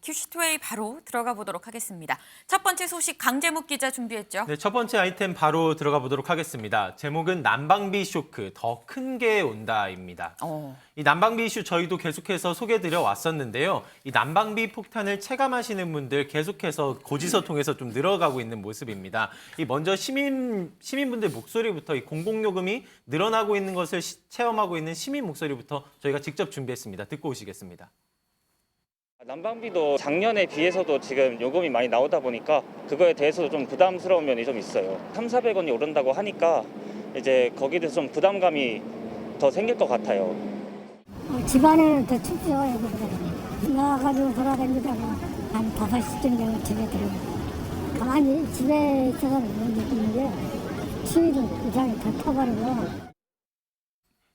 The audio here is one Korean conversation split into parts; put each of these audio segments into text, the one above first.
큐시트웨이 바로 들어가 보도록 하겠습니다. 첫 번째 소식 강재묵 기자 준비했죠. 네, 첫 번째 아이템 바로 들어가 보도록 하겠습니다. 제목은 난방비 쇼크, 더 큰 게 온다입니다. 이 난방비 이슈 저희도 계속해서 소개드려 왔었는데요. 이 난방비 폭탄을 체감하시는 분들 계속해서 고지서 통해서 좀 늘어가고 있는 모습입니다. 이 먼저 시민분들 목소리부터 이 공공요금이 늘어나고 있는 것을 체험하고 있는 시민 목소리부터 저희가 직접 준비했습니다. 듣고 오시겠습니다. 난방비도 작년에 비해서도 지금 요금이 많이 나오다 보니까 그거에 대해서도 좀 부담스러운 면이 좀 있어요. 300~400원이 오른다고 하니까 이제 거기에 대해서 좀 부담감이 더 생길 것 같아요. 집안에는 더 춥죠, 여기보다는. 나가가지고 돌아다니다가 한 5시쯤 되면 집에 들어가요. 가만히 집에 있어서 못 느끼는 게 추위도 이상히 더 타버리고.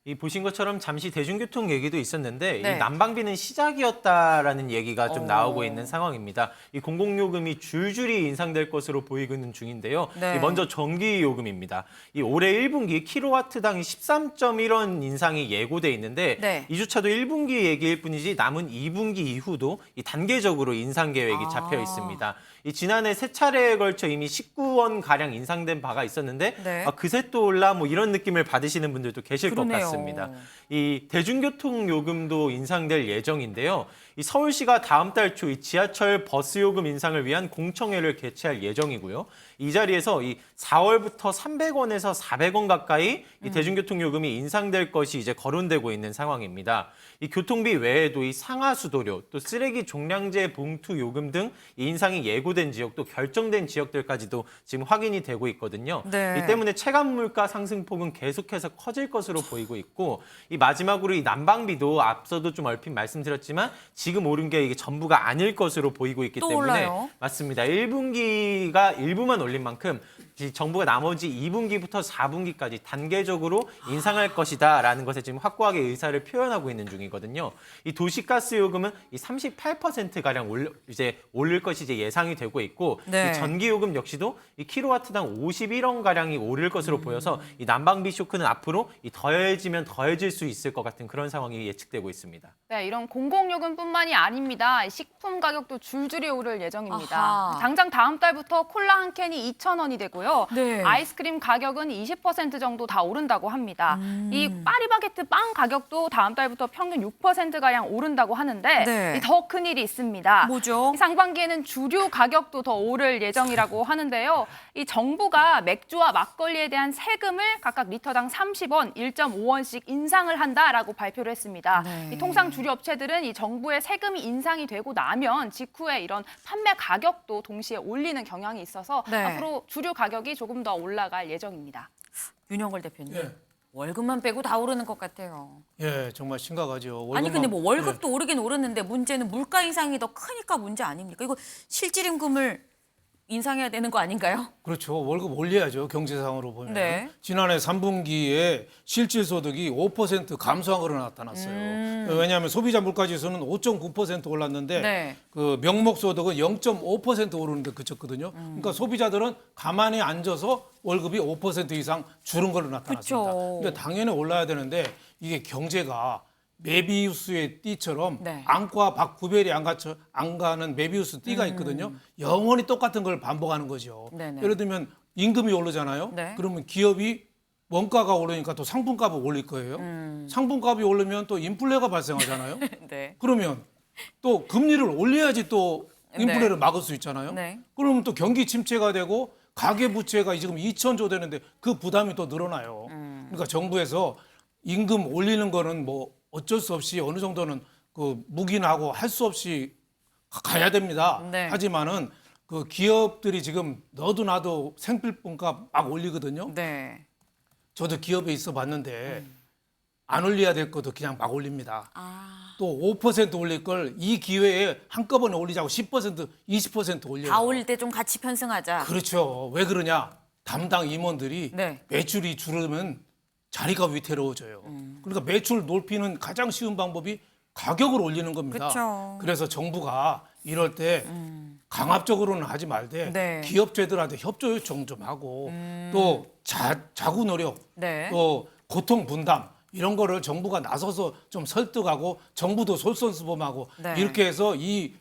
이 보신 것처럼 잠시 대중교통 얘기도 있었는데 네. 이 난방비는 시작이었다라는 얘기가 좀 나오고 있는 상황입니다. 이 공공요금이 줄줄이 인상될 것으로 보이고 있는 중인데요. 네. 먼저 전기요금입니다. 이 올해 1분기 킬로와트당 13.1원 인상이 예고돼 있는데 네. 이조차도 1분기 얘기일 뿐이지 남은 2분기 이후도 이 단계적으로 인상 계획이 잡혀 있습니다. 이 지난해 3차례에 걸쳐 이미 19원 가량 인상된 바가 있었는데 네. 그새 또 올라 뭐 이런 느낌을 받으시는 분들도 계실 그러네요. 것 같습니다. 이 대중교통 요금도 인상될 예정인데요. 이 서울시가 다음 달 초 이 지하철 버스 요금 인상을 위한 공청회를 개최할 예정이고요. 이 자리에서 이 4월부터 300원에서 400원 가까이 이 대중교통 요금이 인상될 것이 이제 거론되고 있는 상황입니다. 이 교통비 외에도 이 상하수도료, 또 쓰레기 종량제 봉투 요금 등 이 인상이 예고된 지역, 또 결정된 지역들까지도 지금 확인이 되고 있거든요. 네. 이 때문에 체감 물가 상승폭은 계속해서 커질 것으로 보이고 있고, 이 마지막으로 이 난방비도 앞서도 좀 얼핏 말씀드렸지만 지금 오른 게 이게 전부가 아닐 것으로 보이고 있기 또 때문에 올라요? 맞습니다. 1분기가 일부만 올린 만큼 정부가 나머지 2분기부터 4분기까지 단계적으로 인상할 것이다라는 것에 지금 확고하게 의사를 표현하고 있는 중이거든요. 이 도시가스 요금은 이 38%가량 오를 것이 이제 예상이 되고 있고, 네. 이 전기요금 역시도 이 킬로와트당 51원 가량이 오를 것으로 보여서 이 난방비 쇼크는 앞으로 이 더해지면 더해질 수 있을 것 같은 그런 상황이 예측되고 있습니다. 네, 이런 공공요금뿐만이 아닙니다. 식품 가격도 줄줄이 오를 예정입니다. 아하. 당장 다음 달부터 콜라 한 캔이 2,000원이 되고요. 네. 아이스크림 가격은 20% 정도 다 오른다고 합니다. 이 파리바게뜨 빵 가격도 다음 달부터 평균 6%가량 오른다고 하는데 네. 더 큰 일이 있습니다. 뭐죠? 이 상반기에는 주류 가격도 더 오를 예정이라고 하는데요. 이 정부가 맥주와 막걸리에 대한 세금을 각각 리터당 30원, 1.5원씩 인상을 한다라고 발표를 했습니다. 네. 이 통상 주류 업체들은 이 정부의 세금이 인상이 되고 나면 직후에 이런 판매 가격도 동시에 올리는 경향이 있어서 네. 앞으로 주류 가격이 조금 더 올라갈 예정입니다. 윤영걸 대표님. 예. 월급만 빼고 다 오르는 것 같아요. 예, 정말 심각하죠. 아니 근데 뭐 월급도 예. 오르긴 오르는데 문제는 물가 인상이 더 크니까 문제 아닙니까? 이거 실질임금을 인상해야 되는 거 아닌가요? 그렇죠. 월급 올려야죠. 경제상으로 보면. 네. 지난해 3분기에 실질소득이 5% 감소한 거로 나타났어요. 왜냐하면 소비자 물가지수는 5.9% 올랐는데 네. 그 명목소득은 0.5% 오르는 데 그쳤거든요. 그러니까 소비자들은 가만히 앉아서 월급이 5% 이상 줄은 걸로 나타났습니다. 그쵸. 근데 당연히 올라야 되는데 이게 경제가 메비우스의 띠처럼 네. 안과 밖 구별이 안 가는 메비우스 띠가 있거든요. 영원히 똑같은 걸 반복하는 거죠. 네네. 예를 들면 임금이 오르잖아요. 네. 그러면 기업이 원가가 오르니까 또 상품값을 올릴 거예요. 상품값이 오르면 또 인플레가 발생하잖아요. 네. 그러면 또 금리를 올려야지 또 인플레를 네. 막을 수 있잖아요. 네. 그러면 또 경기 침체가 되고 가계부채가 지금 2,000조 되는데 그 부담이 또 늘어나요. 그러니까 정부에서 임금 올리는 거는 뭐 어쩔 수 없이 어느 정도는 그 묵인하고 할 수 없이 가야 됩니다. 네. 하지만은 그 기업들이 지금 너도 나도 생필품값 막 올리거든요. 네. 저도 기업에 있어 봤는데 안 올려야 될 것도 그냥 막 올립니다. 또 5% 올릴 걸 이 기회에 한꺼번에 올리자고 10%, 20% 올려요. 다 올릴 때 좀 같이 편승하자. 그렇죠. 왜 그러냐? 담당 임원들이 네. 매출이 줄으면 자리가 위태로워져요. 그러니까 매출 높이는 가장 쉬운 방법이 가격을 올리는 겁니다. 그쵸. 그래서 정부가 이럴 때 강압적으로는 하지 말되 네. 기업체들한테 협조 요청 좀 하고 또 자구 노력, 네. 또 고통 분담 이런 거를 정부가 나서서 좀 설득하고 정부도 솔선수범하고 네. 이렇게 해서 이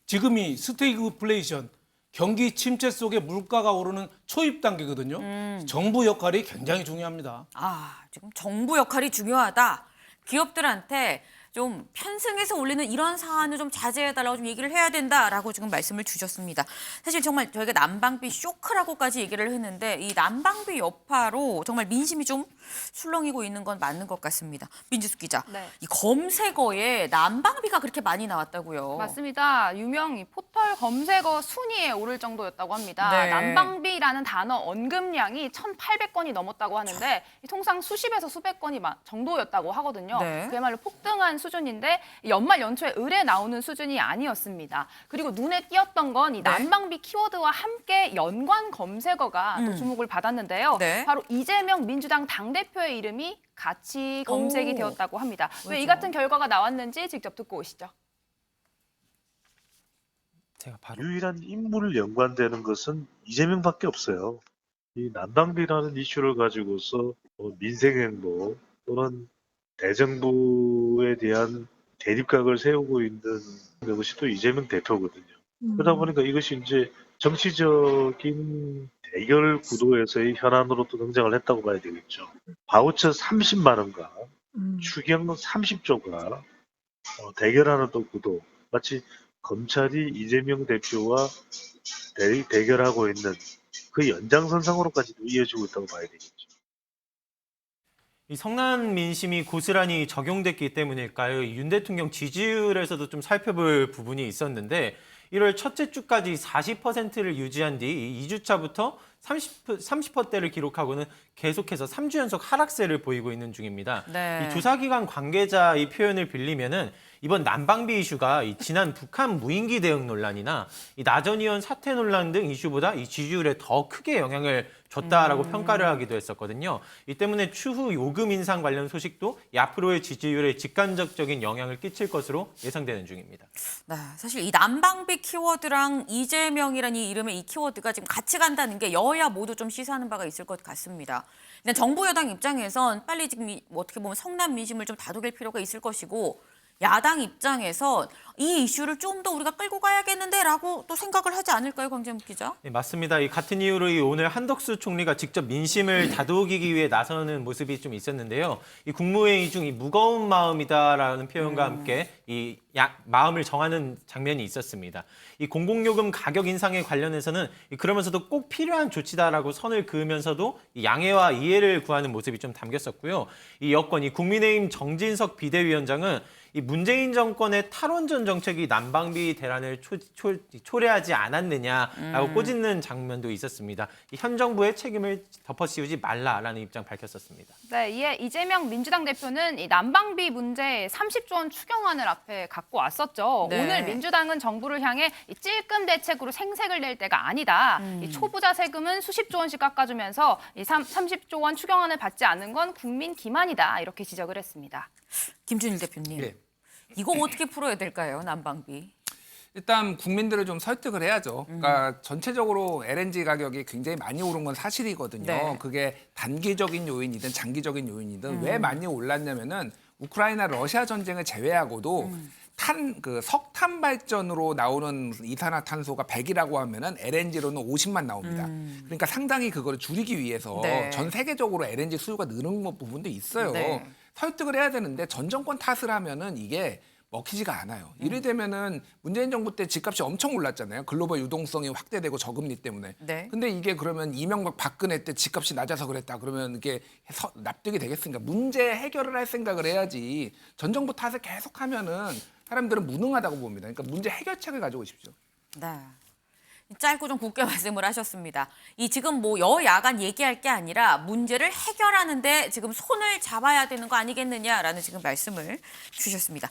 지금이 스태그플레이션, 경기 침체 속에 물가가 오르는 초입 단계거든요. 정부 역할이 굉장히 중요합니다. 아, 지금 정부 역할이 중요하다. 기업들한테 좀 편승해서 올리는 이런 사안을 좀 자제해달라고 좀 얘기를 해야 된다라고 지금 말씀을 주셨습니다. 사실 정말 저희가 난방비 쇼크라고까지 얘기를 했는데 이 난방비 여파로 정말 민심이 좀 술렁이고 있는 건 맞는 것 같습니다. 민지숙 기자, 네. 이 검색어에 난방비가 그렇게 많이 나왔다고요. 맞습니다. 유명 이 포털 검색어 순위에 오를 정도였다고 합니다. 네. 난방비라는 단어 언급량이 1,800건이 넘었다고 하는데 통상 수십에서 수백 건이 정도였다고 하거든요. 네. 그야말로 폭등한 수준인데 연말 연초에 을에 나오는 수준이 아니었습니다. 그리고 눈에 띄었던 건 이 네. 난방비 키워드와 함께 연관 검색어가 또 주목을 받았는데요. 네. 바로 이재명 민주당 당대표의 이름이 같이 검색이 오. 되었다고 합니다. 왜 이 왜죠? 같은 결과가 나왔는지 직접 듣고 오시죠. 제가 바로 유일한 인물 연관되는 것은 이재명밖에 없어요. 이 난방비라는 이슈를 가지고서 민생행보 또는 대정부에 대한 대립각을 세우고 있는 것이 또 이재명 대표거든요. 그러다 보니까 이것이 이제 정치적인 대결 구도에서의 현안으로 또 등장을 했다고 봐야 되겠죠. 바우처 30만 원과 추경 30조가 대결하는 또 구도, 마치 검찰이 이재명 대표와 대결하고 있는 그 연장선상으로까지도 이어지고 있다고 봐야 되겠죠. 이 성난 민심이 고스란히 적용됐기 때문일까요? 윤 대통령 지지율에서도 좀 살펴볼 부분이 있었는데 1월 첫째 주까지 40%를 유지한 뒤 2주차부터 30%대를 기록하고는 계속해서 3주 연속 하락세를 보이고 있는 중입니다. 네. 이 조사기관 관계자 이 표현을 빌리면은 이번 난방비 이슈가 이 지난 북한 무인기 대응 논란이나 이 나전 의원 사퇴 논란 등 이슈보다 이 지지율에 더 크게 영향을 줬다라고 평가를 하기도 했었거든요. 이 때문에 추후 요금 인상 관련 소식도 이 앞으로의 지지율에 직간접적인 영향을 끼칠 것으로 예상되는 중입니다. 네, 사실 이 난방비 키워드랑 이재명이라는 이 이름의 이 키워드가 지금 같이 간다는 게 여야 모두 좀 시사하는 바가 있을 것 같습니다. 근데 정부 여당 입장에선 빨리 지금 어떻게 보면 성난 민심을 좀 다독일 필요가 있을 것이고 야당 입장에선 이 이슈를 좀 더 우리가 끌고 가야겠는데라고 또 생각을 하지 않을까요, 광재묵 기자? 네, 맞습니다. 이 같은 이유로 이 오늘 한덕수 총리가 직접 민심을 다독이기 위해 나서는 모습이 좀 있었는데요. 이 국무회의 중 이 무거운 마음이다라는 표현과 함께 이 마음을 정하는 장면이 있었습니다. 이 공공요금 가격 인상에 관련해서는 그러면서도 꼭 필요한 조치다라고 선을 그으면서도 이 양해와 이해를 구하는 모습이 좀 담겼었고요. 이 여권 이 국민의힘 정진석 비대위원장은 이 문재인 정권의 탈원전 정책이 난방비 대란을 초래하지 않았느냐라고 꼬집는 장면도 있었습니다. 현 정부의 책임을 덮어씌우지 말라라는 입장 밝혔었습니다. 네, 이에 이재명 민주당 대표는 이 난방비 문제 30조 원 추경안을 앞에 갖고 왔었죠. 네. 오늘 민주당은 정부를 향해 이 찔끔 대책으로 생색을 낼 때가 아니다. 이 초부자 세금은 수십조 원씩 깎아주면서 이 30조 원 추경안을 받지 않는 건 국민 기만이다. 이렇게 지적을 했습니다. 김준일 대표님, 네. 이거 어떻게 풀어야 될까요, 난방비? 일단 국민들을 좀 설득을 해야죠. 그러니까 전체적으로 LNG 가격이 굉장히 많이 오른 건 사실이거든요. 네. 그게 단기적인 요인이든 장기적인 요인이든 왜 많이 올랐냐면은 우크라이나 러시아 전쟁을 제외하고도 석탄 발전으로 나오는 이산화탄소가 100이라고 하면은 LNG로는 50만 나옵니다. 그러니까 상당히 그걸 줄이기 위해서 네. 전 세계적으로 LNG 수요가 느는 부분도 있어요. 네. 설득을 해야 되는데 전 정권 탓을 하면은 이게 먹히지가 않아요. 이래 되면은 문재인 정부 때 집값이 엄청 올랐잖아요. 글로벌 유동성이 확대되고 저금리 때문에. 네. 근데 이게 그러면 이명박 박근혜 때 집값이 낮아서 그랬다. 그러면 이게 납득이 되겠습니까? 문제 해결을 할 생각을 해야지. 전 정부 탓을 계속하면은 사람들은 무능하다고 봅니다. 그러니까 문제 해결책을 가지고 오십시오. 네. 짧고 좀 굵게 말씀을 하셨습니다. 이 지금 뭐 여야간 얘기할 게 아니라 문제를 해결하는데 지금 손을 잡아야 되는 거 아니겠느냐라는 지금 말씀을 주셨습니다.